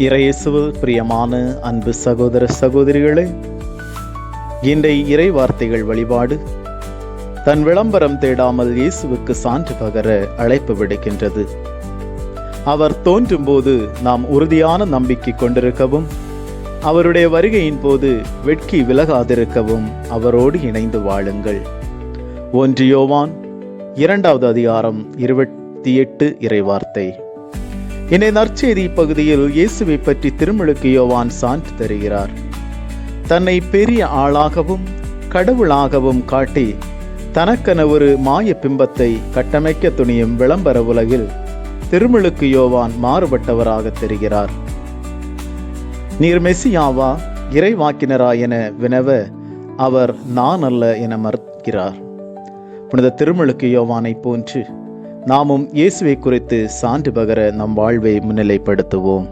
இறையேசுவில் பிரியமான அன்பு சகோதர சகோதரிகளே, இன்றைய இறை வார்த்தைகள் வழிபாடு தன் விளம்பரம் தேடாமல் இயேசுவுக்கு சான்று பகர அழைப்பு விடுக்கின்றது. அவர் தோன்றும் போது நாம் உறுதியான நம்பிக்கை கொண்டிருக்கவும், அவருடைய வருகையின் போது வெட்கி விலகாதிருக்கவும் அவரோடு இணைந்து வாழுங்கள். 1 யோவான் 2வது அதிகாரம் 28 இறைவார்த்தை. இன்றைய நற்செய்தி பகுதியில் இயேசுவை பற்றி திருமுழுக்கு யோவான் சான்று தருகிறார். தன்னை பெரிய ஆளாகவும் கடவுளாகவும் காட்டி தனக்கென ஒரு மாய பிம்பத்தை கட்டமைக்க துணியும் விளம்பர உலகில் திருமுழுக்கு யோவான் மாறுபட்டவராக தெரிகிறார். நீர் மெசியாவா, இறைவாக்கினரா என வினவ அவர் நான் அல்ல என மறுக்கிறார். புனித திருமுழுக்கு யோவானை போன்று நாமும் இயேசுவை குறித்து சான்று பகர நம் வாழ்வை முன்னிலைப்படுத்துவோம்.